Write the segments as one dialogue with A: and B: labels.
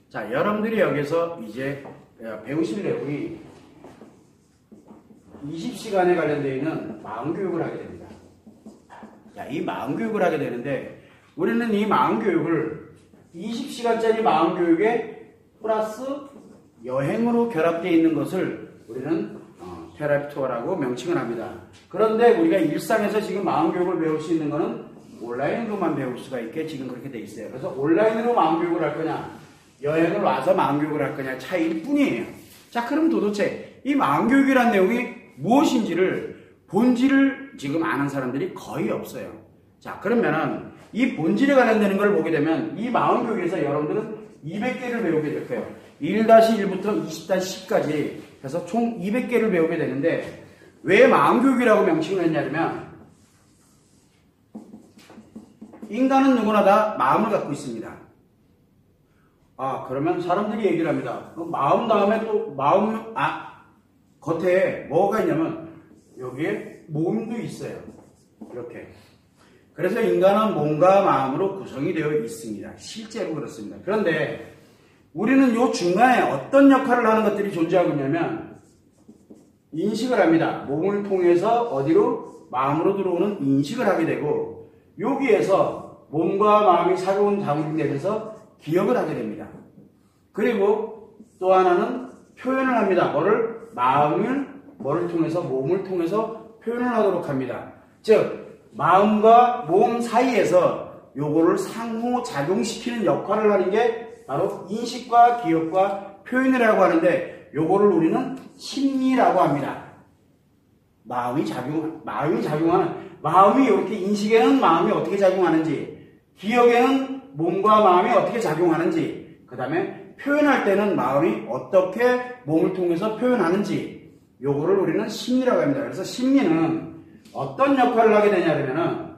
A: 자, 여러분들이 여기서 이제 배우실 내용이 20시간에 관련되어 있는 마음교육을 하게 됩니다. 자, 이 마음교육을 하게 되는데 우리는 이 마음교육을 20시간짜리 마음교육에 플러스 여행으로 결합되어 있는 것을 우리는 테라피 투어라고 명칭을 합니다. 그런데 우리가 일상에서 지금 마음교육을 배울 수 있는 것은 온라인으로만 배울 수가 있게 지금 그렇게 돼 있어요. 그래서 온라인으로 마음교육을 할 거냐, 여행을 와서 마음교육을 할 거냐 차이일 뿐이에요. 자, 그럼 도대체 이 마음교육이라는 내용이 무엇인지를 본질을 지금 아는 사람들이 거의 없어요. 자, 그러면은 이 본질에 관련되는 걸 보게 되면 이 마음교육에서 여러분들은 200개를 배우게 될 거예요. 1-1부터 20-10까지 해서 총 200개를 배우게 되는데 왜 마음교육이라고 명칭을 했냐면 인간은 누구나 다 마음을 갖고 있습니다. 그러면 사람들이 얘기를 합니다. 마음 다음에 또 겉에 뭐가 있냐면 여기에 몸도 있어요. 이렇게. 그래서 인간은 몸과 마음으로 구성이 되어 있습니다. 실제로 그렇습니다. 그런데 우리는 요 중간에 어떤 역할을 하는 것들이 존재하고 있냐면 인식을 합니다. 몸을 통해서 어디로? 마음으로 들어오는 인식을 하게 되고 여기에서 몸과 마음이 작용되면서 기억을 하게 됩니다. 그리고 또 하나는 표현을 합니다. 뭐를 통해서? 몸을 통해서 표현을 하도록 합니다. 즉 마음과 몸 사이에서 요거를 상호작용시키는 역할을 하는 게 바로 인식과 기억과 표현이라고 하는데 요거를 우리는 심리라고 합니다. 마음이 이렇게 인식에는 마음이 어떻게 작용하는지, 기억에는 몸과 마음이 어떻게 작용하는지, 그 다음에 표현할 때는 마음이 어떻게 몸을 통해서 표현하는지, 요거를 우리는 심리라고 합니다. 그래서 심리는 어떤 역할을 하게 되냐면은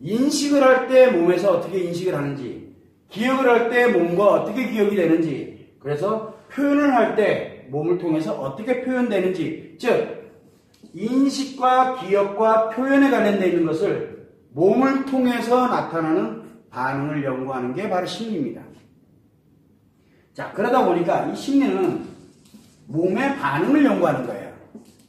A: 인식을 할 때 몸에서 어떻게 인식을 하는지, 기억을 할 때 몸과 어떻게 기억이 되는지, 그래서 표현을 할 때 몸을 통해서 어떻게 표현되는지, 즉 인식과 기억과 표현에 관련되어 있는 것을 몸을 통해서 나타나는 반응을 연구하는 게 바로 심리입니다. 자, 그러다 보니까 이 심리는 몸의 반응을 연구하는 거예요.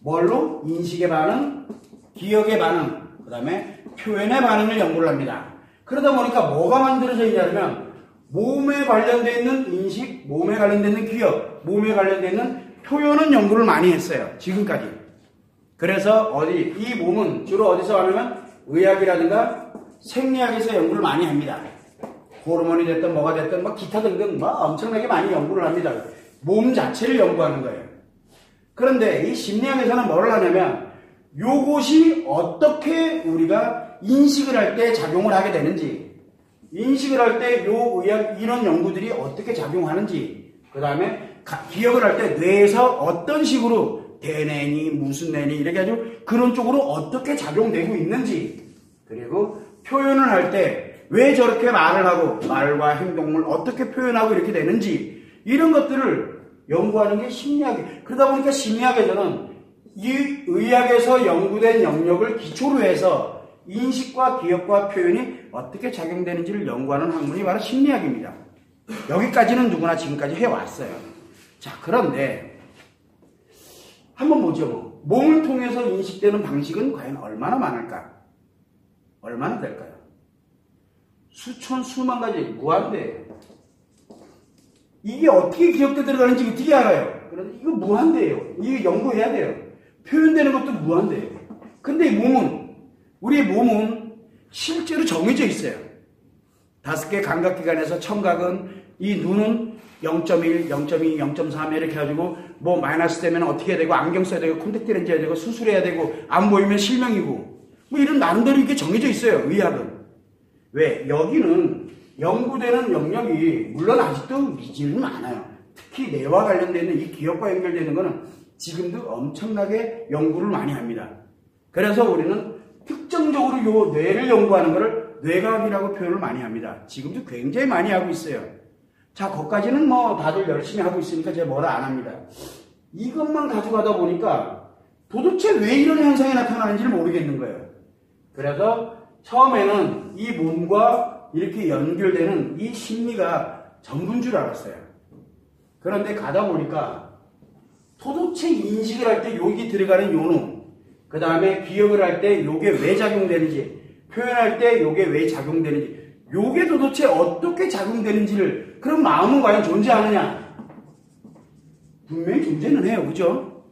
A: 뭘로? 인식의 반응, 기억의 반응, 그 다음에 표현의 반응을 연구를 합니다. 그러다 보니까 뭐가 만들어져 있냐면 몸에 관련되어 있는 인식, 몸에 관련되어 있는 기억, 몸에 관련되어 있는 표현은 연구를 많이 했어요. 지금까지. 그래서 이 몸은 주로 어디서 하냐면 의학이라든가 생리학에서 연구를 많이 합니다. 호르몬이 됐든 뭐가 됐든 기타 등등 엄청나게 많이 연구를 합니다. 몸 자체를 연구하는 거예요. 그런데 이 심리학에서는 뭐를 하냐면 요것이 어떻게 우리가 인식을 할 때 작용을 하게 되는지, 인식을 할 때 이런 연구들이 어떻게 작용하는지, 그 다음에 기억을 할 때 뇌에서 어떤 식으로 대뇌니 무슨 뇌니 이렇게 해가지고 그런 쪽으로 어떻게 작용되고 있는지, 그리고 표현을 할 때 왜 저렇게 말을 하고 말과 행동을 어떻게 표현하고 이렇게 되는지 이런 것들을 연구하는 게 심리학이에요. 그러다 보니까 심리학에서는 이 의학에서 연구된 영역을 기초로 해서 인식과 기억과 표현이 어떻게 작용되는지를 연구하는 학문이 바로 심리학입니다. 여기까지는 누구나 지금까지 해왔어요. 자, 그런데 한번 보죠. 몸을 통해서 인식되는 방식은 과연 얼마나 많을까? 얼마나 될까요? 수천, 수만 가지, 무한대예요. 이게 어떻게 기억돼 들어가는지 어떻게 알아요? 그런데 이거 무한대예요. 이거 연구해야 돼요. 표현되는 것도 무한대예요. 근데 우리의 몸은 실제로 정해져 있어요. 5개 감각기관에서 청각은 이 눈은 0.1, 0.2, 0.3 이렇게 해가지고 마이너스 되면 어떻게 해야 되고 안경 써야 되고 콘택트 렌즈 해야 되고 수술해야 되고 안 보이면 실명이고 이런 난들이 이렇게 정해져 있어요. 의학은. 왜? 여기는 연구되는 영역이 물론 아직도 미지는 많아요. 특히 뇌와 관련되는 이 기억과 연결되는 거는 지금도 엄청나게 연구를 많이 합니다. 그래서 우리는 특정적으로 요 뇌를 연구하는 것을 뇌과학이라고 표현을 많이 합니다. 지금도 굉장히 많이 하고 있어요. 자, 거기까지는 다들 열심히 하고 있으니까 제가 뭐라 안 합니다. 이것만 가져가다 보니까 도대체 왜 이런 현상이 나타나는지를 모르겠는 거예요. 그래서 처음에는 이 몸과 이렇게 연결되는 이 심리가 전부인 줄 알았어요. 그런데 가다 보니까 도대체 인식을 할 때 여기 들어가는 요놈, 그 다음에 기억을 할 때 요게 왜 작용되는지, 표현할 때 요게 왜 작용되는지, 요게 도대체 어떻게 작용되는지를, 그럼 마음은 과연 존재하느냐? 분명히 존재는 해요. 그죠?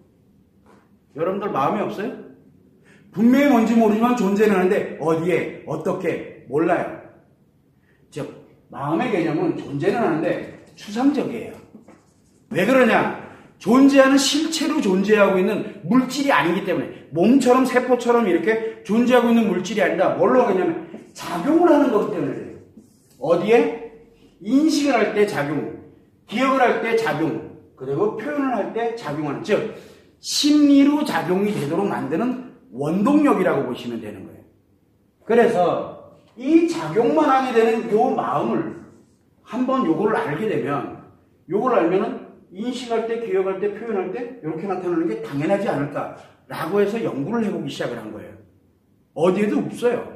A: 여러분들 마음이 없어요? 분명히 뭔지 모르지만 존재는 하는데 어디에 어떻게 몰라요. 즉 마음의 개념은 존재는 하는데 추상적이에요. 왜 그러냐? 존재하는 실체로 존재하고 있는 물질이 아니기 때문에, 몸처럼 세포처럼 이렇게 존재하고 있는 물질이 아니라 뭘로 하겠냐면 작용을 하는 거기 때문에 그래요. 어디에? 인식을 할 때 작용, 기억을 할 때 작용, 그리고 표현을 할 때 작용하는, 즉 심리로 작용이 되도록 만드는 원동력이라고 보시면 되는 거예요. 그래서 이 작용만 하게 되는 요 마음을 한번 요거를 알게 되면, 요걸 알면은 인식할 때, 기억할 때, 표현할 때 이렇게 나타나는 게 당연하지 않을까라고 해서 연구를 해보기 시작을 한 거예요. 어디에도 없어요.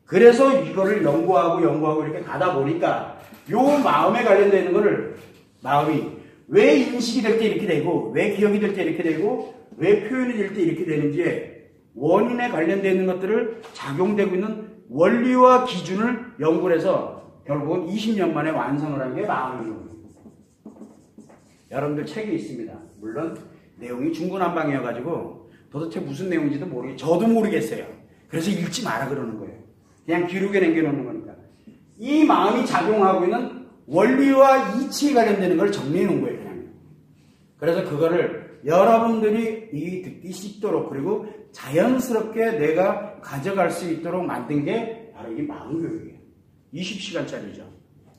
A: 그래서 이거를 연구하고 이렇게 가다 보니까 요 마음에 관련되는 거를, 마음이 왜 인식이 될 때 이렇게 되고, 왜 기억이 될 때 이렇게 되고, 왜 표현이 될 때 이렇게 되는지에 원인에 관련되어 있는 것들을 작용되고 있는 원리와 기준을 연구를 해서 결국은 20년 만에 완성을 한 게 마음이에요. 여러분들 책이 있습니다. 물론 내용이 중구난방이어가지고 도대체 무슨 내용인지도 저도 모르겠어요. 그래서 읽지 마라 그러는 거예요. 그냥 기록에 남겨놓는 거니까. 이 마음이 작용하고 있는 원리와 이치에 관련되는 걸 정리해 놓은 거예요. 그냥. 그래서 그거를 여러분들이 듣기 쉽도록, 그리고 자연스럽게 내가 가져갈 수 있도록 만든 게 바로 이 마음교육이에요. 20시간짜리죠.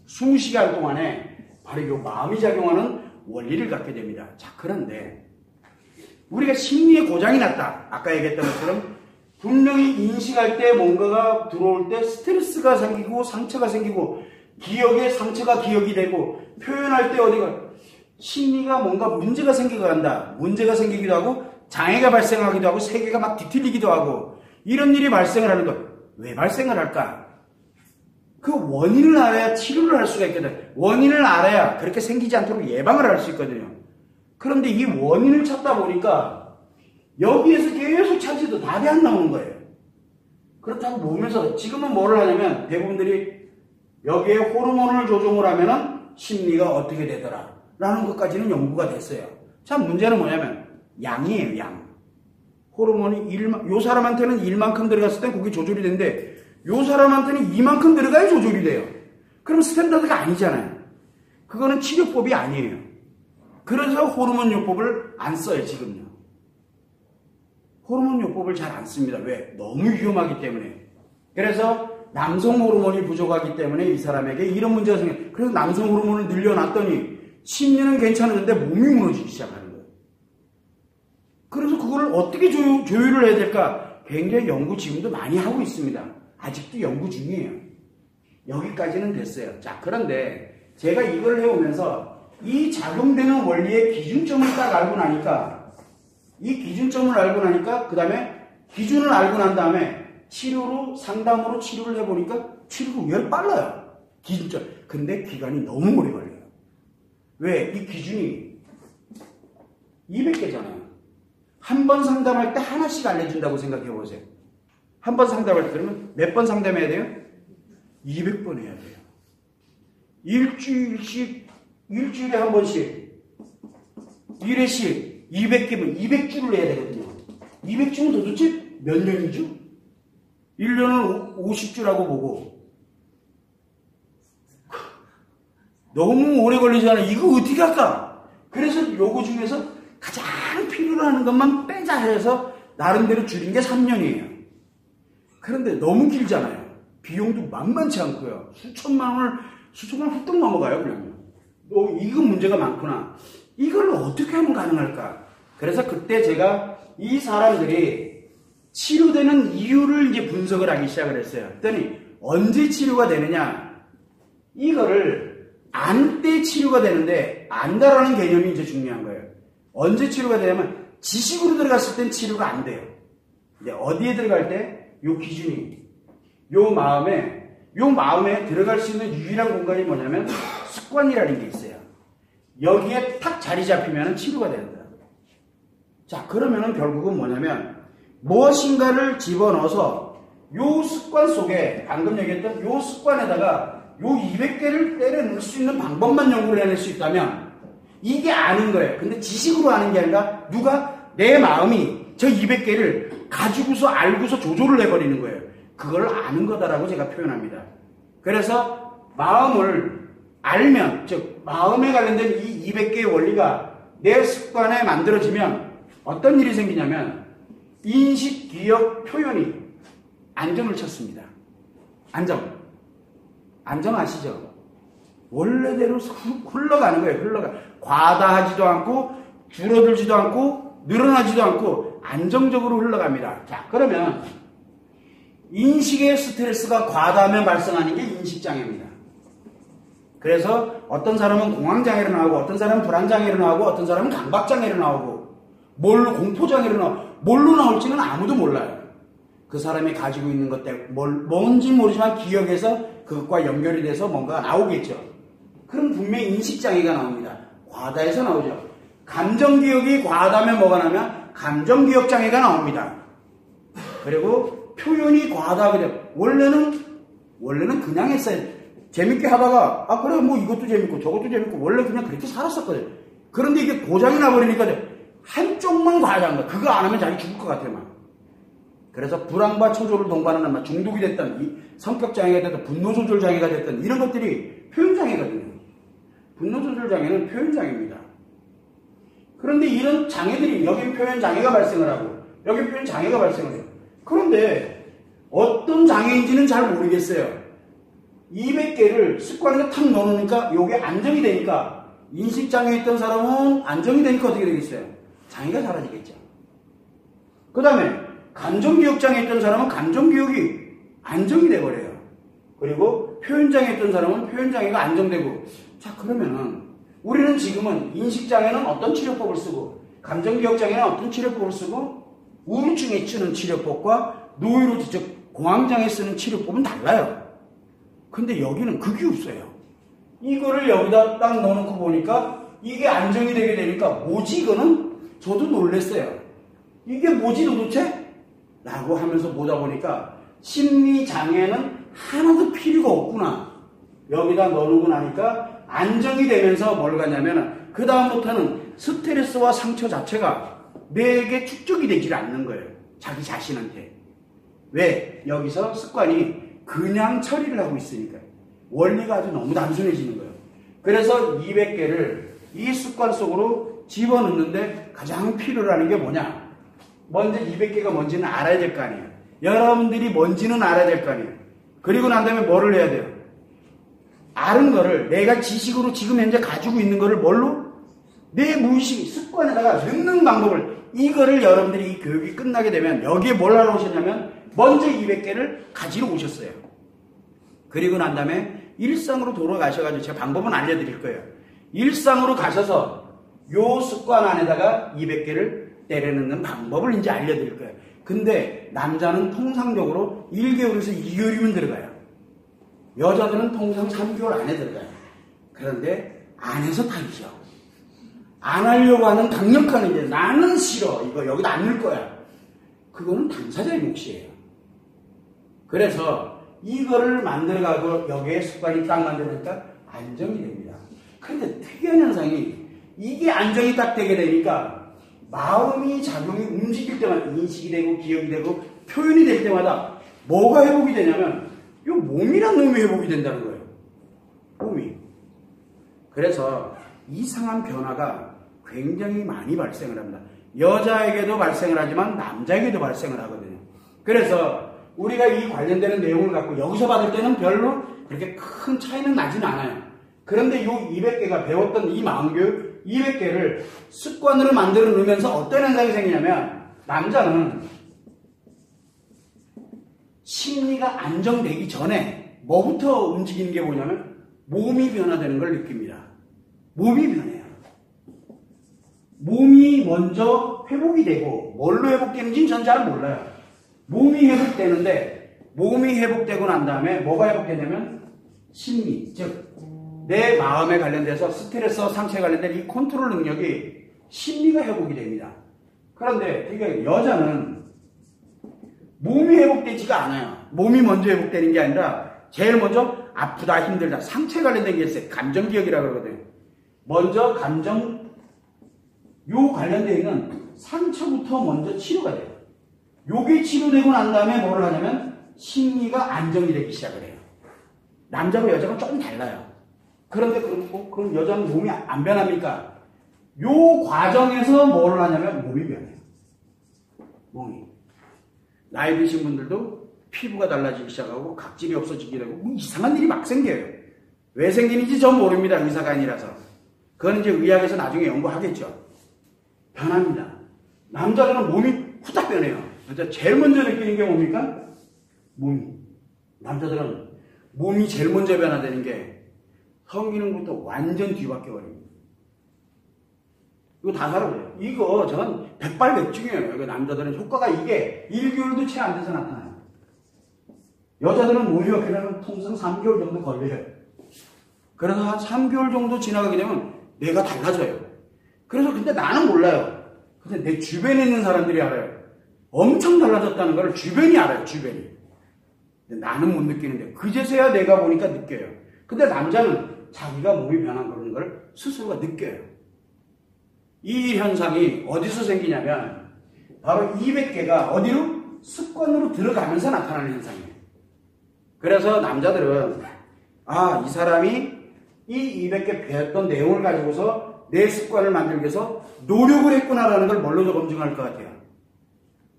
A: 20시간 동안에 바로 이 마음이 작용하는 원리를 갖게 됩니다. 자, 그런데 우리가 심리에 고장이 났다. 아까 얘기했던 것처럼 분명히 인식할 때 뭔가가 들어올 때 스트레스가 생기고 상처가 생기고, 기억에 상처가 기억이 되고, 표현할 때 어디가 심리가 뭔가 문제가 생기고 한다. 문제가 생기기도 하고 장애가 발생하기도 하고 세계가 막 뒤틀리기도 하고, 이런 일이 발생을 하는 것. 왜 발생을 할까? 그 원인을 알아야 치료를 할 수가 있거든. 원인을 알아야 그렇게 생기지 않도록 예방을 할 수 있거든요. 그런데 이 원인을 찾다 보니까 여기에서 계속 찾아도 답이 안 나오는 거예요. 그렇다고 보면서 지금은 뭐를 하냐면 대부분들이 여기에 호르몬을 조종을 하면은 심리가 어떻게 되더라 라는 것까지는 연구가 됐어요. 참 문제는 뭐냐면 양이에요. 양. 호르몬이 요 사람한테는 1만큼 들어갔을 때 그게 조절이 되는데 요 사람한테는 이만큼 들어가야 조절이 돼요. 그럼 스탠다드가 아니잖아요. 그거는 치료법이 아니에요. 그래서 호르몬 요법을 안 써요, 지금요. 호르몬 요법을 잘 안 씁니다. 왜? 너무 위험하기 때문에. 그래서 남성 호르몬이 부족하기 때문에 이 사람에게 이런 문제가 생겨요. 그래서 남성 호르몬을 늘려놨더니 심리는 괜찮은데 몸이 무너지기 시작하는 거예요. 그래서 그걸 어떻게 조율을 해야 될까? 굉장히 연구 지금도 많이 하고 있습니다. 아직도 연구 중이에요. 여기까지는 됐어요. 자, 그런데 제가 이걸 해오면서 이 작용되는 원리의 기준점을 딱 알고 나니까, 이 기준점을 알고 나니까 그 다음에 기준을 알고 난 다음에 치료로, 상담으로 치료를 해보니까 치료가 왜 빨라요? 기준점. 근데 기간이 너무 오래 걸려요. 왜? 이 기준이 200개잖아요. 한 번 상담할 때 하나씩 알려준다고 생각해 보세요. 한 번 상담할 때 그러면 몇 번 상담해야 돼요? 200번 해야 돼요. 일주일에 한 번씩, 1회씩 200개면 200주를 해야 되거든요. 200주면 도대체 몇 년이죠? 1년은 50주라고 보고. 너무 오래 걸리잖아요. 이거 어떻게 할까? 그래서 요거 중에서 가장 필요로 하는 것만 빼자 해서 나름대로 줄인 게 3년이에요. 그런데 너무 길잖아요. 비용도 만만치 않고요. 수천만 원 훌떡 넘어가요, 그냥. 이거 문제가 많구나. 이걸 어떻게 하면 가능할까? 그래서 그때 제가 이 사람들이 치료되는 이유를 이제 분석을 하기 시작을 했어요. 그랬더니 언제 치료가 되느냐? 이거를 안 때 치료가 되는데, 안다라는 개념이 이제 중요한 거예요. 언제 치료가 되냐면 지식으로 들어갔을 땐 치료가 안 돼요. 근데 어디에 들어갈 때? 요 기준이, 요 마음에 들어갈 수 있는 유일한 공간이 뭐냐면 습관이라는 게 있어요. 여기에 탁 자리 잡히면 치료가 되는 거예요. 자, 그러면은 결국은 뭐냐면 무엇인가를 집어넣어서 요 습관 속에 방금 얘기했던 요 습관에다가 요 200개를 때려 넣을 수 있는 방법만 연구를 해낼 수 있다면 이게 아는 거예요. 근데 지식으로 아는 게 아니라 누가 내 마음이 저 200개를 가지고서 알고서 조절을 해버리는 거예요. 그걸 아는 거다라고 제가 표현합니다. 그래서 마음을 알면, 즉 마음에 관련된 이 200개의 원리가 내 습관에 만들어지면 어떤 일이 생기냐면 인식, 기억, 표현이 안정을 쳤습니다. 안정 아시죠? 원래대로 흘러가는 거예요. 과다하지도 않고 줄어들지도 않고 늘어나지도 않고 안정적으로 흘러갑니다. 자, 그러면 인식의 스트레스가 과다하면 발생하는 게 인식장애입니다. 그래서 어떤 사람은 공황장애로 나오고 어떤 사람은 불안장애로 나오고 어떤 사람은 강박장애로 나오고 공포장애로 나오고 뭘로 나올지는 아무도 몰라요. 그 사람이 가지고 있는 것 때문에 뭔지 모르지만 기억에서 그것과 연결이 돼서 뭔가가 나오겠죠. 그럼 분명히 인식장애가 나옵니다. 과다해서 나오죠. 감정기억이 과다하면 뭐가 나면 감정기억장애가 나옵니다. 그리고 표현이 과다하게 원래는 그냥 했어요. 재밌게 하다가 그래 뭐 이것도 재밌고 저것도 재밌고 원래 그냥 그렇게 살았었거든. 그런데 이게 고장이 나버리니까 한쪽만 과다한 거야. 그거 안 하면 자기 죽을 것 같아요. 막. 그래서 불안과 초조를 동반하는 중독이 됐던 이 성격장애가 됐던 분노조절장애가 됐던 이런 것들이 표현장애거든요. 분노조절장애는 표현장애입니다. 그런데 이런 장애들이 여기 표현장애가 발생을 하고 여기 표현장애가 발생을 해요. 그런데 어떤 장애인지는 잘 모르겠어요. 200개를 습관에 탁 넣어놓으니까 이게 안정이 되니까 인식장애 있던 사람은 안정이 되니까 어떻게 되겠어요? 장애가 사라지겠죠. 그 다음에 감정기억장애 있던 사람은 감정기억이 안정이 돼버려요. 그리고 표현장애 있던 사람은 표현장애가 안정되고 자 그러면은 우리는 지금은 인식장애는 어떤 치료법을 쓰고 감정기억장애는 어떤 치료법을 쓰고 우울증에 쓰는 치료법과 노이로티적 공황장애 쓰는 치료법은 달라요. 근데 여기는 그게 없어요. 이거를 여기다 딱 넣어놓고 보니까 이게 안정이 되게 되니까 뭐지 이거는? 저도 놀랐어요. 이게 뭐지 도대체? 라고 하면서 보다 보니까 심리장애는 하나도 필요가 없구나. 여기다 넣어놓고 나니까 안정이 되면서 뭘 가냐면 그 다음부터는 스트레스와 상처 자체가 내게 축적이 되질 않는 거예요. 자기 자신한테. 왜? 여기서 습관이 그냥 처리를 하고 있으니까 원리가 아주 너무 단순해지는 거예요. 그래서 200개를 이 습관 속으로 집어넣는데 가장 필요로 하는 게 뭐냐? 먼저 200개가 뭔지는 알아야 될 거 아니에요. 여러분들이 뭔지는 알아야 될 거 아니에요. 그리고 난 다음에 뭐를 해야 돼요? 아는 거를 내가 지식으로 지금 현재 가지고 있는 거를 뭘로? 내 무의식 습관에다가 넣는 방법을 이거를 여러분들이 이 교육이 끝나게 되면 여기에 뭘 하러 오셨냐면 먼저 200개를 가지러 오셨어요. 그리고 난 다음에 일상으로 돌아가셔가지고 제가 방법은 알려드릴 거예요. 일상으로 가셔서 요 습관 안에다가 200개를 때려넣는 방법을 이제 알려드릴 거예요. 근데 남자는 통상적으로 1개월에서 2개월이면 들어가요. 여자들은 통상 3개월 안에 들어가요. 그런데 안에서 타이죠. 안 하려고 하는 강력한 이제 나는 싫어. 이거 여기다 안 넣을 거야. 그거는 당사자의 몫이에요. 그래서 이거를 만들어가고 여기에 습관이 딱 만드니까 안정이 됩니다. 그런데 특이한 현상이 이게 안정이 딱 되게 되니까 마음이 작용이 움직일 때마다 인식이 되고 기억이 되고 표현이 될 때마다 뭐가 회복이 되냐면 이 몸이란 놈이 회복이 된다는 거예요. 몸이. 그래서 이상한 변화가 굉장히 많이 발생을 합니다. 여자에게도 발생을 하지만 남자에게도 발생을 하거든요. 그래서 우리가 이 관련되는 내용을 갖고 여기서 받을 때는 별로 그렇게 큰 차이는 나진 않아요. 그런데 이 200개가 배웠던 이 마음교육 200개를 습관으로 만들어 놓으면서 어떤 현상이 생기냐면 남자는 심리가 안정되기 전에 뭐부터 움직이는 게 뭐냐면 몸이 변화되는 걸 느낍니다. 몸이 변해요. 몸이 먼저 회복이 되고 뭘로 회복되는지는 전 잘 몰라요. 몸이 회복되는데 몸이 회복되고 난 다음에 뭐가 회복되냐면 심리, 즉 내 마음에 관련돼서 스트레스와 상처에 관련된 이 컨트롤 능력이 심리가 회복이 됩니다. 그런데 되게 여자는 몸이 회복되지가 않아요. 몸이 먼저 회복되는 게 아니라 제일 먼저 아프다, 힘들다, 상처에 관련된 게 있어요. 감정기억이라고 그러거든요. 먼저 요 관련되어 있는 상처부터 먼저 치료가 돼요. 요게 치료되고 난 다음에 뭐를 하냐면 심리가 안정이 되기 시작을 해요. 남자와 여자가 조금 달라요. 그런데 그럼 여자는 몸이 안 변합니까? 요 과정에서 뭐를 하냐면 몸이 변해요. 몸이. 나이 드신 분들도 피부가 달라지기 시작하고 각질이 없어지게 되고 뭐 이상한 일이 막 생겨요. 왜 생기는지 전 모릅니다. 의사가 아니라서. 그건 이제 의학에서 나중에 연구하겠죠. 변합니다. 남자들은 몸이 후딱 변해요. 그래서 제일 먼저 느끼는 게 뭡니까? 몸이. 남자들은 몸이 제일 먼저 변화되는 게 성기능부터 완전 뒤바뀌어버립니다. 이거 다 살아보세요. 이거 전 백발백중이에요. 이거 남자들은 효과가 이게 1개월도 채 안 돼서 나타나요. 여자들은 몸이 바뀌려면 통상 3개월 정도 걸려요. 그래서 한 3개월 정도 지나가게 되면 내가 달라져요. 그래서 근데 나는 몰라요. 근데 내 주변에 있는 사람들이 알아요. 엄청 달라졌다는 걸 주변이 알아요. 주변이. 근데 나는 못 느끼는데 그제서야 내가 보니까 느껴요. 근데 남자는 자기가 몸이 변한 그런 걸 스스로가 느껴요. 이 현상이 어디서 생기냐면 바로 200개가 어디로? 습관으로 들어가면서 나타나는 현상이에요. 그래서 남자들은 이 사람이 이 200개 배웠던 내용을 가지고서 내 습관을 만들기 위해서 노력을 했구나라는 걸 뭘로 검증할 것 같아요.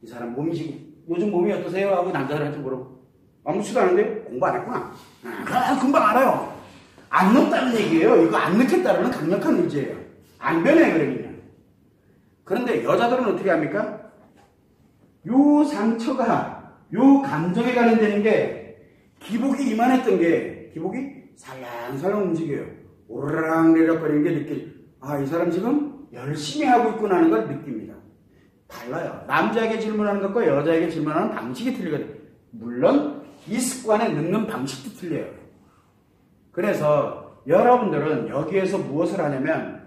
A: 이 사람 몸이 지금 요즘 몸이 어떠세요? 하고 남자들한테 물어보고 아무렇지도 않은데 공부 안 했구나. 금방 알아요. 안 넣었다는 얘기예요. 이거 안 넣겠다는 강력한 의지예요. 안 변해 그러면. 그런데 여자들은 어떻게 합니까? 요 상처가 요 감정에 관련되는 게 기복이 이만했던 게 기복이 살랑살랑 움직여요. 오르락내리락거리는 게 느껴져요. 이 사람 지금 열심히 하고 있구나 하는 걸 느낍니다. 달라요. 남자에게 질문하는 것과 여자에게 질문하는 방식이 틀리거든요. 물론 이 습관에 넣는 방식도 틀려요. 그래서 여러분들은 여기에서 무엇을 하냐면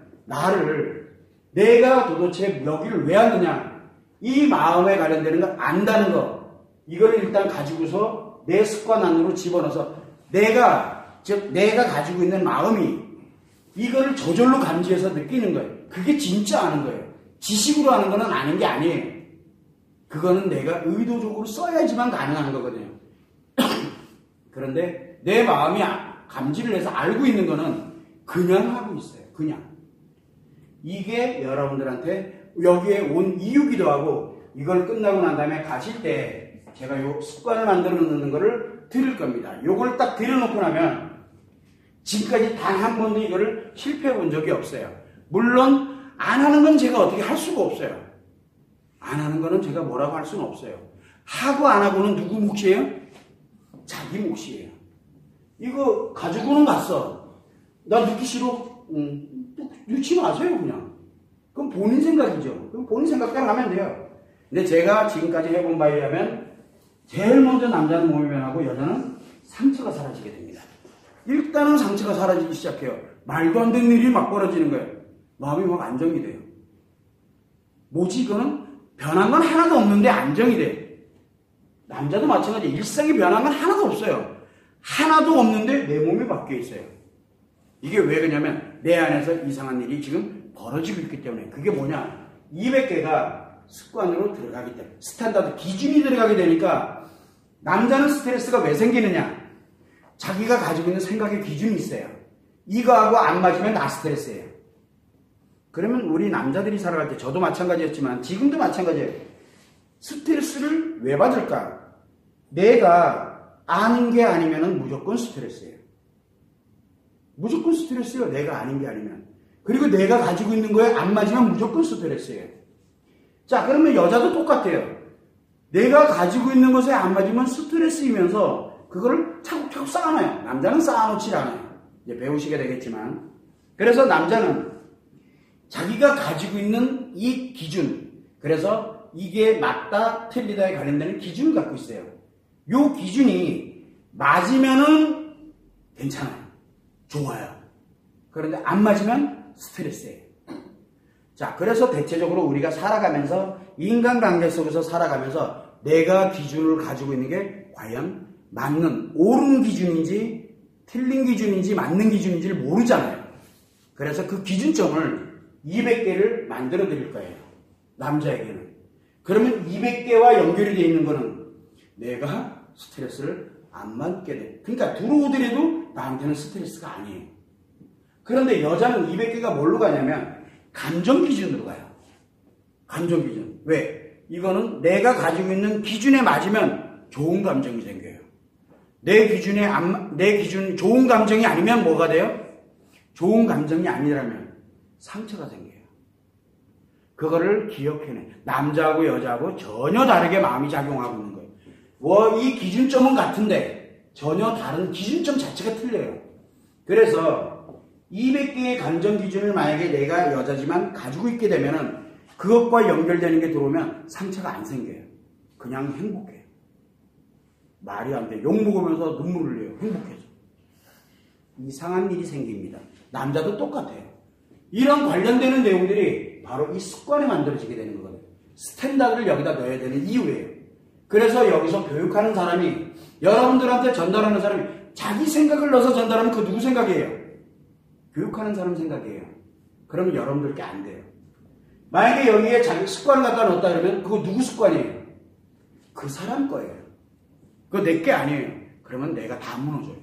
A: 내가 도대체 여기를 왜 하느냐 이 마음에 관련되는 걸 안다는 거 이걸 일단 가지고서 내 습관 안으로 집어넣어서 내가 가지고 있는 마음이 이거를 저절로 감지해서 느끼는 거예요. 그게 진짜 아는 거예요. 지식으로 하는 거는 아는 게 아니에요. 그거는 내가 의도적으로 써야지만 가능한 거거든요. 그런데 내 마음이 감지를 해서 알고 있는 거는 그냥 하고 있어요. 그냥. 이게 여러분들한테 여기에 온 이유기도 하고 이걸 끝나고 난 다음에 가실 때 제가 요 습관을 만들어 놓는 거를 드릴 겁니다. 요걸 딱 드려놓고 나면 지금까지 단 한 번도 이거를 실패해 본 적이 없어요. 물론 안 하는 건 제가 어떻게 할 수가 없어요. 안 하는 거는 제가 뭐라고 할 수는 없어요. 하고 안 하고는 누구 몫이에요? 자기 몫이에요. 이거 가지고는 갔어. 나 넣기 싫어. 넣지 마세요 그냥. 그럼 본인 생각이죠. 그럼 본인 생각대로 하면 돼요. 근데 제가 지금까지 해본 바에 의하면 제일 먼저 남자는 몸이 변하고 여자는 상처가 사라지게 됩니다. 일단은 상처가 사라지기 시작해요. 말도 안 되는 일이 막 벌어지는 거예요. 마음이 막 안정이 돼요. 뭐지 이거는? 변한 건 하나도 없는데 안정이 돼. 남자도 마찬가지. 일상이 변한 건 하나도 없어요. 하나도 없는데 내 몸이 바뀌어 있어요. 이게 왜 그러냐면 내 안에서 이상한 일이 지금 벌어지고 있기 때문에. 그게 뭐냐? 200개가 습관으로 들어가기 때문에. 스탠다드 기준이 들어가게 되니까 남자는 스트레스가 왜 생기느냐? 자기가 가지고 있는 생각의 기준이 있어요. 이거하고 안 맞으면 나 스트레스예요. 그러면 우리 남자들이 살아갈 때 저도 마찬가지였지만 지금도 마찬가지예요. 스트레스를 왜 받을까? 내가 아는 게 아니면 무조건 스트레스예요. 무조건 스트레스예요. 내가 아는 게 아니면. 그리고 내가 가지고 있는 거에 안 맞으면 무조건 스트레스예요. 자, 그러면 여자도 똑같아요. 내가 가지고 있는 것에 안 맞으면 스트레스이면서 그거를 차곡차곡 쌓아놔요. 남자는 쌓아놓지 않아요. 이제 배우시게 되겠지만. 그래서 남자는 자기가 가지고 있는 이 기준, 그래서 이게 맞다, 틀리다에 관련되는 기준을 갖고 있어요. 이 기준이 맞으면은 괜찮아요. 좋아요. 그런데 안 맞으면 스트레스예요. 자, 그래서 대체적으로 우리가 살아가면서 인간관계 속에서 살아가면서 내가 기준을 가지고 있는 게 과연 맞는 옳은 기준인지 틀린 기준인지 맞는 기준인지를 모르잖아요. 그래서 그 기준점을 200개를 만들어 드릴 거예요. 남자에게는. 그러면 200개와 연결이 되어 있는 거는 내가 스트레스를 안 받게 돼. 그러니까 들어오더라도 나한테는 스트레스가 아니에요. 그런데 여자는 200개가 뭘로 가냐면 감정 기준으로 가요. 감정 기준. 왜? 이거는 내가 가지고 있는 기준에 맞으면 좋은 감정이 생겨요. 내 기준 좋은 감정이 아니면 뭐가 돼요? 좋은 감정이 아니라면 상처가 생겨요. 그거를 기억해내. 남자하고 여자하고 전혀 다르게 마음이 작용하고 있는 거예요. 이 기준점은 같은데 전혀 다른 기준점 자체가 틀려요. 그래서 200개의 감정 기준을 만약에 내가 여자지만 가지고 있게 되면은 그것과 연결되는 게 들어오면 상처가 안 생겨요. 그냥 행복해요. 말이 안 돼. 욕 먹으면서 눈물 흘려요. 행복해져. 이상한 일이 생깁니다. 남자도 똑같아요. 이런 관련되는 내용들이 바로 이 습관에 만들어지게 되는 거거든요. 스탠다드를 여기다 넣어야 되는 이유예요. 그래서 여기서 교육하는 사람이 여러분들한테 전달하는 사람이 자기 생각을 넣어서 전달하면 그 누구 생각이에요? 교육하는 사람 생각이에요. 그러면 여러분들께 안 돼요. 만약에 여기에 자기 습관을 갖다 넣었다 그러면 그거 누구 습관이에요? 그 사람 거예요. 그거 내 게 아니에요. 그러면 내가 다 무너져요.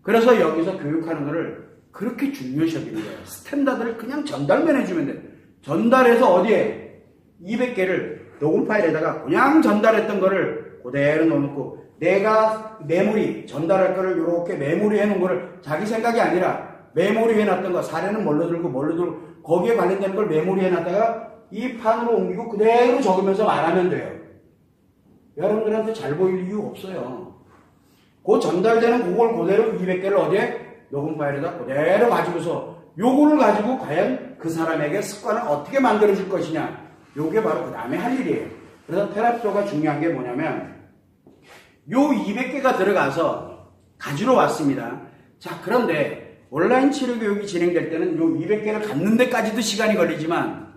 A: 그래서 여기서 교육하는 거를 그렇게 중요시 여기는 거예요. 스탠다드를 그냥 전달만 해주면 돼요. 전달해서 어디에? 200개를 녹음 파일에다가 그냥 전달했던 거를 그대로 넣어놓고 내가 메모리, 전달할 거를 이렇게 메모리 해놓은 거를 자기 생각이 아니라 메모리 해놨던 거, 사례는 뭘로 들고 거기에 관련되는 걸 메모리 해놨다가 이 판으로 옮기고 그대로 적으면서 말하면 돼요. 여러분들한테 잘 보일 이유 없어요. 그 전달되는 그걸 그대로 200개를 어디에? 녹음 파일에다 그대로 가지고서 요거를 가지고 과연 그 사람에게 습관을 어떻게 만들어줄 것이냐. 요게 바로 그 다음에 할 일이에요. 그래서 테라피가 중요한 게 뭐냐면 요 200개가 들어가서 가지러 왔습니다. 자, 그런데 온라인 치료 교육이 진행될 때는 요 200개를 갖는 데까지도 시간이 걸리지만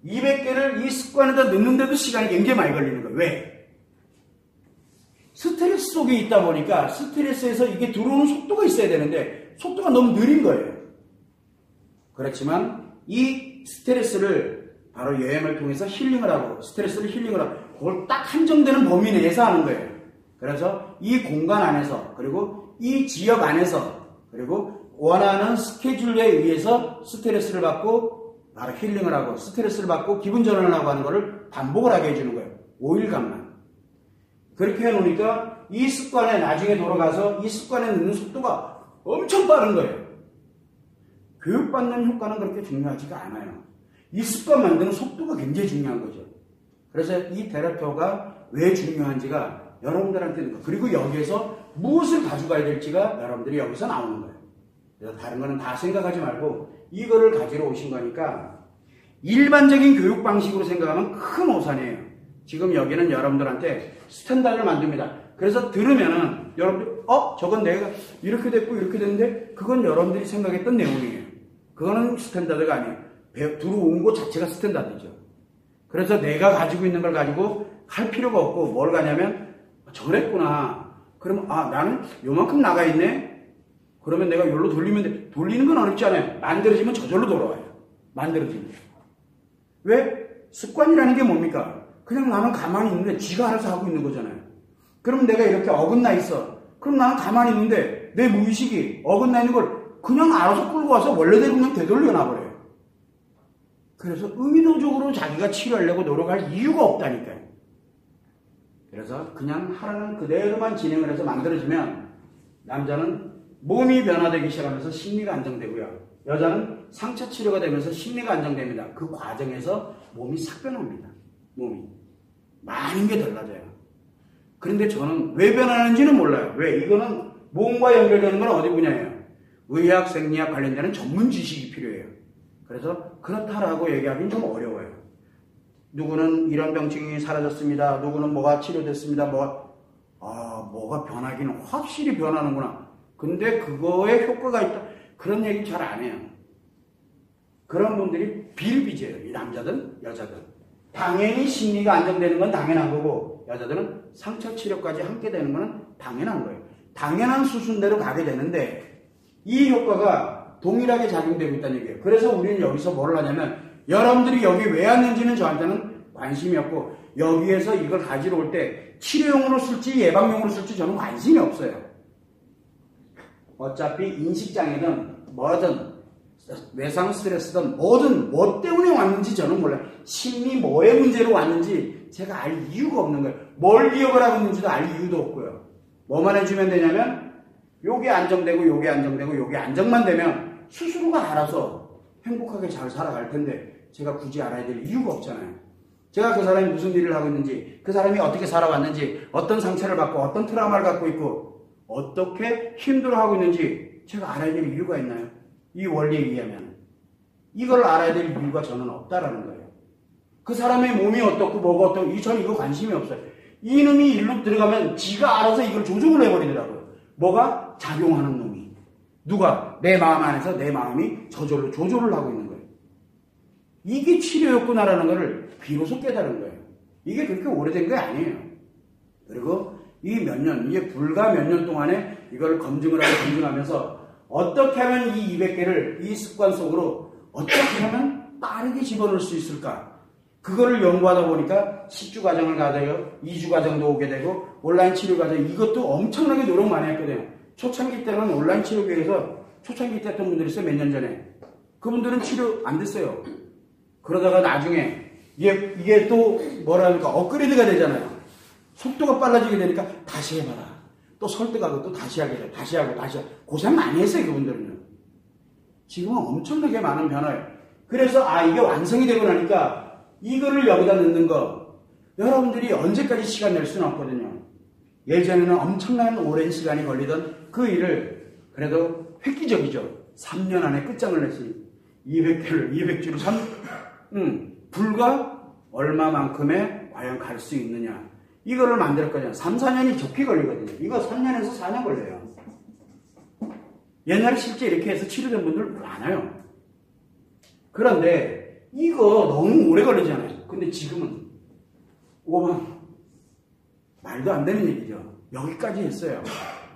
A: 200개를 이 습관에다 넣는데도 시간이 굉장히 많이 걸리는 거예요. 왜? 스트레스 속에 있다 보니까 스트레스에서 이게 들어오는 속도가 있어야 되는데 속도가 너무 느린 거예요. 그렇지만 이 스트레스를 바로 여행을 통해서 힐링을 하고 스트레스를 힐링을 하고 그걸 딱 한정되는 범위 내에서 하는 거예요. 그래서 이 공간 안에서 그리고 이 지역 안에서 그리고 원하는 스케줄에 의해서 스트레스를 받고 바로 힐링을 하고 스트레스를 받고 기분 전환을 하고 하는 거를 반복을 하게 해주는 거예요. 5일간만. 그렇게 해놓으니까 이 습관에 나중에 돌아가서 이 습관에 넣는 속도가 엄청 빠른 거예요. 교육받는 효과는 그렇게 중요하지가 않아요. 이 습관 만드는 속도가 굉장히 중요한 거죠. 그래서 이 테라피가 왜 중요한지가 여러분들한테 그리고 여기에서 무엇을 가져가야 될지가 여러분들이 여기서 나오는 거예요. 그래서 다른 거는 다 생각하지 말고 이거를 가지러 오신 거니까 일반적인 교육 방식으로 생각하면 큰 오산이에요. 지금 여기는 여러분들한테 스탠다드를 만듭니다. 그래서 들으면은 여러분들 저건 내가 이렇게 됐고 이렇게 됐는데 그건 여러분들이 생각했던 내용이에요. 그거는 스탠다드가 아니에요. 들어온 것 자체가 스탠다드죠. 그래서 내가 가지고 있는 걸 가지고 할 필요가 없고 뭘 가냐면 저랬구나. 그러면 나는 요만큼 나가 있네. 그러면 내가 여기로 돌리면 돼. 돌리는 건 어렵지 않아요. 만들어지면 저절로 돌아와요. 만들어집니다. 왜? 습관이라는 게 뭡니까? 그냥 나는 가만히 있는데 쥐가 알아서 하고 있는 거잖아요. 그럼 내가 이렇게 어긋나 있어. 그럼 나는 가만히 있는데 내 무의식이 어긋나 있는 걸 그냥 알아서 끌고 와서 원래대로 그냥 되돌려 놔버려요. 그래서 의도적으로 자기가 치료하려고 노력할 이유가 없다니까요. 그래서 그냥 하라는 그대로만 진행을 해서 만들어지면 남자는 몸이 변화되기 시작하면서 심리가 안정되고요. 여자는 상처 치료가 되면서 심리가 안정됩니다. 그 과정에서 몸이 싹 변합니다. 몸이. 많은 게 달라져요. 그런데 저는 왜 변하는지는 몰라요. 왜? 이거는 몸과 연결되는 건 어디 분야예요? 의학, 생리학 관련되는 전문 지식이 필요해요. 그래서 그렇다라고 얘기하기는 좀 어려워요. 누구는 이런 병증이 사라졌습니다. 누구는 뭐가 치료됐습니다. 뭐가 변하기는 확실히 변하는구나. 근데 그거에 효과가 있다. 그런 얘기 잘 안 해요. 그런 분들이 비일비재예요. 이 남자든 여자든. 당연히 심리가 안정되는 건 당연한 거고 여자들은 상처 치료까지 함께 되는 건 당연한 거예요. 당연한 수순대로 가게 되는데 이 효과가 동일하게 작용되고 있다는 얘기예요. 그래서 우리는 여기서 뭘 하냐면 여러분들이 여기 왜 왔는지는 저한테는 관심이 없고 여기에서 이걸 가지러 올 때 치료용으로 쓸지 예방용으로 쓸지 저는 관심이 없어요. 어차피 인식장애든 뭐든 외상 스트레스든 뭐든 뭐 때문에 왔는지 저는 몰라요. 심리 뭐의 문제로 왔는지 제가 알 이유가 없는 거예요. 뭘 기억을 하고 있는지도 알 이유도 없고요. 뭐만 해주면 되냐면 요게 안정되고 요게 안정되고 요게 안정만 되면 스스로가 알아서 행복하게 잘 살아갈 텐데 제가 굳이 알아야 될 이유가 없잖아요. 제가 그 사람이 무슨 일을 하고 있는지 그 사람이 어떻게 살아왔는지 어떤 상처를 받고 어떤 트라우마를 갖고 있고 어떻게 힘들어하고 있는지 제가 알아야 될 이유가 있나요? 이 원리에 의하면 이걸 알아야 될 이유가 저는 없다라는 거예요. 그 사람의 몸이 어떻고 뭐가 어떻고 저는 이거 관심이 없어요. 이놈이 일로 들어가면 지가 알아서 이걸 조종을 해버리더라고요. 뭐가? 작용하는 놈이. 누가? 내 마음 안에서 내 마음이 저절로 조절을 하고 있는 거예요. 이게 치료였구나라는 것을 비로소 깨달은 거예요. 이게 그렇게 오래된 게 아니에요. 그리고 이 몇 년, 이게 불과 몇 년 동안에 이걸 검증을 하고 검증하면서 어떻게 하면 이 200개를 이 습관 속으로 어떻게 하면 빠르게 집어넣을 수 있을까? 그거를 연구하다 보니까 10주 과정을 가다요. 2주 과정도 오게 되고 온라인 치료 과정 이것도 엄청나게 노력 많이 했거든요. 초창기 때는 온라인 치료교에서 초창기 때 했던 분들이 있어요. 몇 년 전에. 그분들은 치료 안 됐어요. 그러다가 나중에 이게 또 뭐랄까 업그레이드가 되잖아요. 속도가 빨라지게 되니까 다시 해봐라. 또 설득하고 또 다시 하게 돼. 다시 하고 다시 하고. 고생 많이 했어요. 그분들은요. 지금은 엄청나게 많은 변화예요. 그래서 이게 완성이 되고 나니까 이거를 여기다 넣는 거 여러분들이 언제까지 시간 낼 수는 없거든요. 예전에는 엄청난 오랜 시간이 걸리던 그 일을 그래도 획기적이죠. 3년 안에 끝장을 냈으니 200주를 불과 얼마만큼의 과연 갈 수 있느냐. 이거를 만들었거든요. 3, 4년이 좋게 걸리거든요. 이거 3년에서 4년 걸려요. 옛날에 실제 이렇게 해서 치료된 분들 많아요. 그런데 이거 너무 오래 걸리잖아요. 근데 지금은 말도 안 되는 얘기죠. 여기까지 했어요.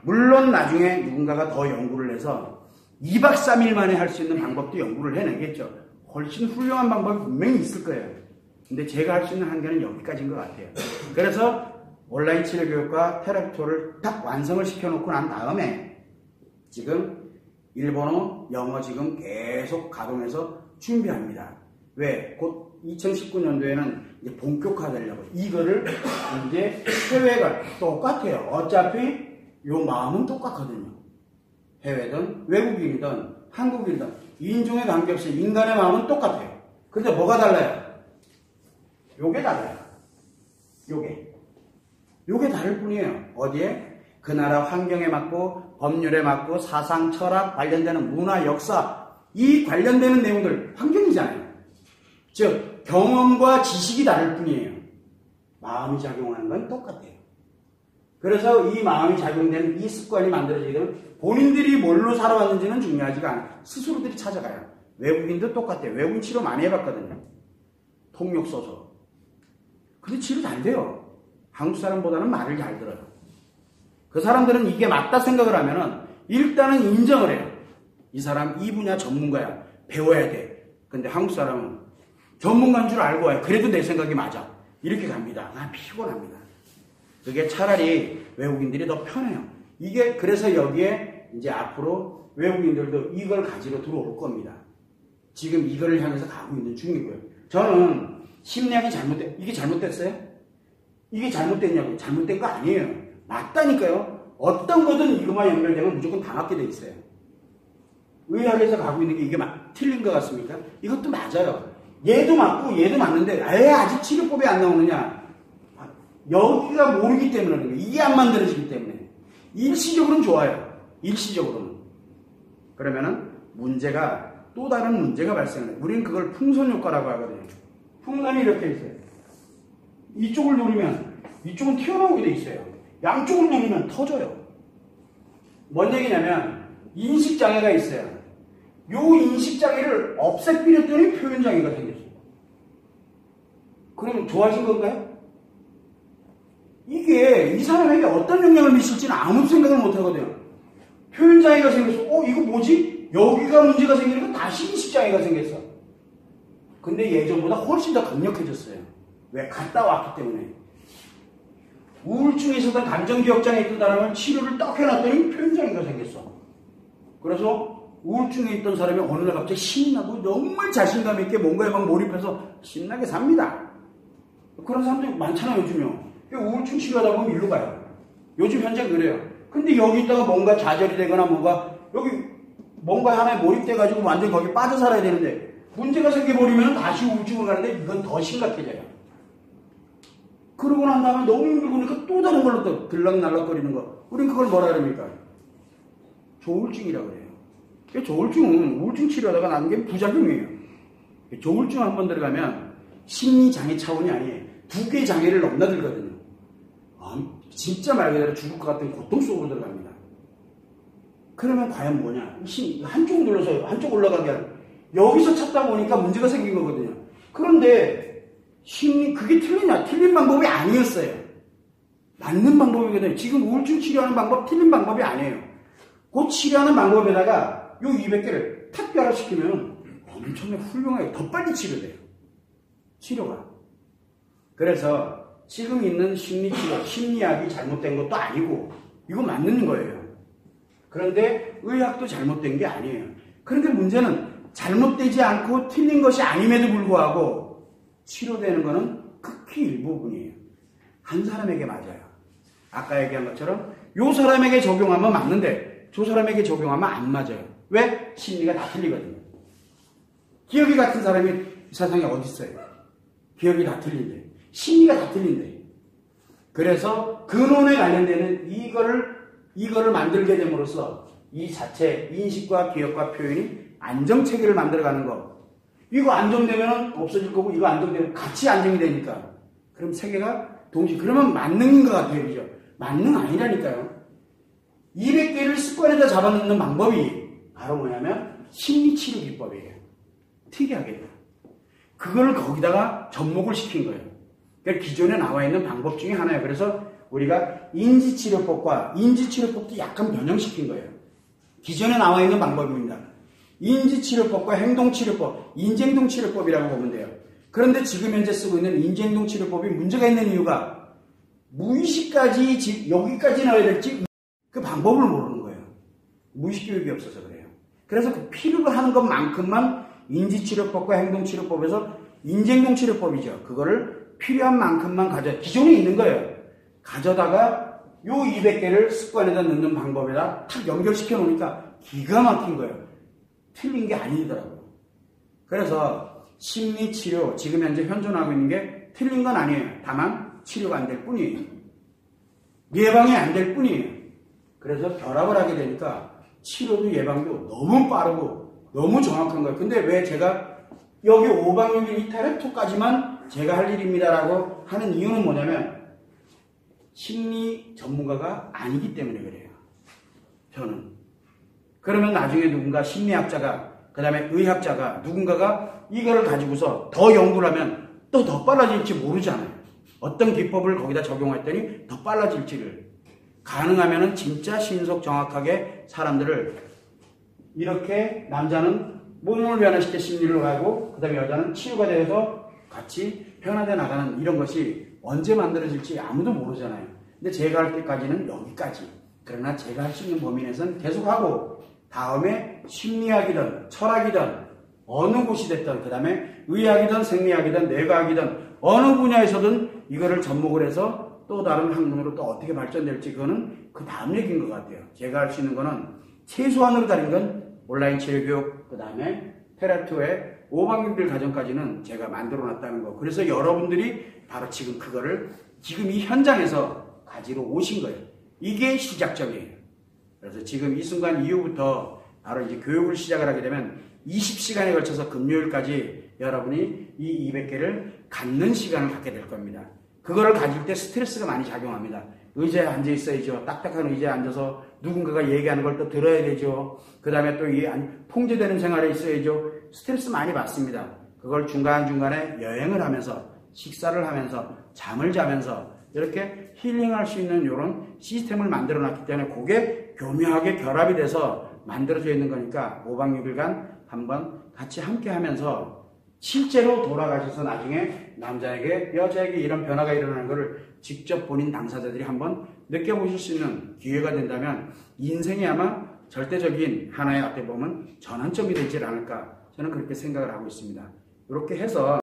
A: 물론 나중에 누군가가 더 연구를 해서 2박 3일 만에 할 수 있는 방법도 연구를 해내겠죠. 훨씬 훌륭한 방법이 분명히 있을 거예요. 근데 제가 할 수 있는 한계는 여기까지인 것 같아요. 그래서 온라인 치료교육과 테라피토를 딱 완성을 시켜놓고 난 다음에 지금 일본어, 영어 지금 계속 가동해서 준비합니다. 왜? 곧 2019년도에는 이제 본격화되려고. 이거를 이제 해외가 똑같아요. 어차피 요 마음은 똑같거든요. 해외든 외국인이든 한국인이든 인종에 관계없이 인간의 마음은 똑같아요. 근데 뭐가 달라요? 요게 달라요. 요게 다를 뿐이에요. 어디에? 그 나라 환경에 맞고 법률에 맞고 사상, 철학 관련되는 문화, 역사 이 관련되는 내용들 환경이잖아요. 즉 경험과 지식이 다를 뿐이에요. 마음이 작용하는 건 똑같아요. 그래서 이 마음이 작용되는 이 습관이 만들어지게 되면 본인들이 뭘로 살아왔는지는 중요하지가 않아요. 스스로들이 찾아가요. 외국인도 똑같아요. 외국인 치료 많이 해봤거든요. 통역 써서. 근데 치료 잘 돼요. 한국 사람보다는 말을 잘 들어요. 그 사람들은 이게 맞다 생각을 하면은 일단은 인정을 해요. 이 사람 이 분야 전문가야. 배워야 돼. 근데 한국 사람은 전문가인 줄 알고 와요. 그래도 내 생각이 맞아. 이렇게 갑니다. 피곤합니다. 그게 차라리 외국인들이 더 편해요. 이게 그래서 여기에 이제 앞으로 외국인들도 이걸 가지러 들어올 겁니다. 지금 이걸 향해서 가고 있는 중이고요. 저는 심리학이 이게 잘못됐어요? 이게 잘못됐냐고요? 잘못된 거 아니에요. 맞다니까요. 어떤 거든 이것만 연결되면 무조건 다 맞게 돼 있어요. 의학에서 가고 있는 게 이게 틀린 것 같습니까? 이것도 맞아요. 얘도 맞고 얘도 맞는데 아직 치료법이 안 나오느냐? 여기가 모르기 때문에 그래요. 이게 안 만들어지기 때문에. 일시적으로는 좋아요. 일시적으로는. 그러면은 또 다른 문제가 발생해요. 우리는 그걸 풍선 효과라고 하거든요. 풍선이 이렇게 있어요. 이쪽을 누르면 이쪽은 튀어나오게 돼 있어요. 양쪽을 누르면 터져요. 뭔 얘기냐면 인식장애가 있어요. 요 인식장애를 없애버렸더니 표현장애가 생겼어요. 그럼 좋아진 건가요? 이게 이 사람에게 어떤 영향을 미칠지는 아무 생각을 못 하거든요. 표현장애가 생겨서 이거 뭐지? 여기가 문제가 생기니까 다시 인식장애가 생겼어. 근데 예전보다 훨씬 더 강력해졌어요. 왜? 갔다 왔기 때문에. 우울증에 있었던 감정기억장애 있던 사람을 치료를 딱 해놨더니 표현장애가 생겼어. 그래서 우울증에 있던 사람이 어느 날 갑자기 신이 나고 정말 자신감 있게 뭔가에 막 몰입해서 신나게 삽니다. 그런 사람들이 많잖아요, 요즘요. 우울증 치료하다 보면 일로 가요. 요즘 현재 그래요. 근데 여기 있다가 뭔가 좌절이 되거나 여기 뭔가 하나에 몰입돼가지고 완전히 거기 빠져 살아야 되는데 문제가 생겨버리면 다시 우울증으로 가는데 이건 더 심각해져요. 그러고 난 다음에 너무 힘들고 또 다른 걸로 또 들락날락거리는 거. 우린 그걸 뭐라 그럽니까? 조울증이라고 그래요. 조울증은 우울증 치료하다가 나는 게 부작용이에요. 조울증 한번 들어가면 심리장애 차원이 아니에요. 두 개의 장애를 넘나들거든요. 진짜 말 그대로 죽을 것 같은 고통 속으로 들어갑니다. 그러면 과연 뭐냐? 한쪽 눌러서 한쪽 올라가게 하는. 여기서 찾다 보니까 문제가 생긴 거거든요. 그런데 그게 틀리냐? 틀린 방법이 아니었어요. 맞는 방법이거든요. 지금 우울증 치료하는 방법 틀린 방법이 아니에요. 그 치료하는 방법에다가 요 200개를 탁 결합시키면 엄청나게 훌륭하게 더 빨리 치료돼요. 치료가. 그래서 지금 있는 심리치료, 심리학이 잘못된 것도 아니고 이거 맞는 거예요. 그런데 의학도 잘못된 게 아니에요. 그런데 문제는 잘못되지 않고 틀린 것이 아님에도 불구하고 치료되는 것은 극히 일부분이에요. 한 사람에게 맞아요. 아까 얘기한 것처럼 요 사람에게 적용하면 맞는데 저 사람에게 적용하면 안 맞아요. 왜? 심리가 다 틀리거든요. 기억이 같은 사람이 이 세상에 어디 있어요? 기억이 다 틀린데 심리가 다 틀린데 그래서 근원에 관련되는 이거를 만들게 됨으로써 이 자체 인식과 기억과 표현이 안정체계를 만들어가는 거. 이거 안정되면 없어질 거고 이거 안정되면 같이 안정이 되니까 그럼 세계가 동시에 그러면 만능인 것 같아요. 그죠? 만능 아니라니까요. 200개를 습관에다 잡아놓는 방법이 바로 뭐냐면 심리치료 기법이에요. 특이하게. 그걸 거기다가 접목을 시킨 거예요. 그러니까 기존에 나와 있는 방법 중에 하나예요. 그래서 우리가 인지치료법과 인지치료법도 약간 변형시킨 거예요. 기존에 나와 있는 방법입니다. 인지치료법과 행동치료법, 인지행동치료법이라고 보면 돼요. 그런데 지금 현재 쓰고 있는 인지행동치료법이 문제가 있는 이유가 무의식까지 여기까지 넣어야 될지 그 방법을 모르는 거예요. 무의식 교육이 없어서 그래요. 그래서 그 필요로 하는 것만큼만 인지치료법과 행동치료법에서 인지행동치료법이죠. 그거를 필요한 만큼만 기존에 있는 거예요. 가져다가 요 200개를 습관에다 넣는 방법에다 탁 연결시켜 놓으니까 기가 막힌 거예요. 틀린 게 아니더라고요. 그래서 심리치료, 지금 현재 현존하고 있는 게 틀린 건 아니에요. 다만 치료가 안 될 뿐이에요. 예방이 안 될 뿐이에요. 그래서 결합을 하게 되니까 치료도 예방도 너무 빠르고 너무 정확한 거예요. 근데 왜 제가 여기 5박 6일 이탈레토까지만 제가 할 일입니다라고 하는 이유는 뭐냐면 심리 전문가가 아니기 때문에 그래요. 저는. 그러면 나중에 누군가 심리학자가 그 다음에 의학자가 누군가가 이거를 가지고서 더 연구를 하면 또 더 빨라질지 모르잖아요. 어떤 기법을 거기다 적용했더니 더 빨라질지를. 가능하면은 진짜 신속 정확하게 사람들을 이렇게 남자는 몸을 변화시켜 심리를 가고 그 다음에 여자는 치유가 되어서 같이 변화되어 나가는 이런 것이 언제 만들어질지 아무도 모르잖아요. 근데 제가 할 때까지는 여기까지. 그러나 제가 할 수 있는 범위 내에서는 계속하고 다음에 심리학이든 철학이든 어느 곳이 됐든 그 다음에 의학이든 생리학이든 뇌과학이든 어느 분야에서든 이거를 접목을 해서 또 다른 학문으로 또 어떻게 발전될지 그거는 그 다음 얘기인 것 같아요. 제가 할 수 있는 거는 최소한으로 다른 건 온라인 치료교육 그 다음에 테라토의 5박 6일 과정까지는 제가 만들어 놨다는 거. 그래서 여러분들이 바로 지금 그거를 지금 이 현장에서 가지러 오신 거예요. 이게 시작점이에요. 그래서 지금 이 순간 이후부터 바로 이제 교육을 시작을 하게 되면 20시간에 걸쳐서 금요일까지 여러분이 이 200개를 갖는 시간을 갖게 될 겁니다. 그거를 가질 때 스트레스가 많이 작용합니다. 의자에 앉아 있어야죠. 딱딱한 의자에 앉아서 누군가가 얘기하는 걸 또 들어야 되죠. 그 다음에 또 통제되는 생활에 있어야죠. 스트레스 많이 받습니다. 그걸 중간중간에 여행을 하면서, 식사를 하면서, 잠을 자면서 이렇게 힐링할 수 있는 이런 시스템을 만들어 놨기 때문에 그게 교묘하게 결합이 돼서 만들어져 있는 거니까 5박 6일간 한번 같이 함께 하면서 실제로 돌아가셔서 나중에 남자에게 여자에게 이런 변화가 일어나는 것을 직접 본인 당사자들이 한번 느껴보실 수 있는 기회가 된다면 인생이 아마 절대적인 하나의 어떻게 보면 전환점이 되지 않을까 저는 그렇게 생각을 하고 있습니다. 이렇게 해서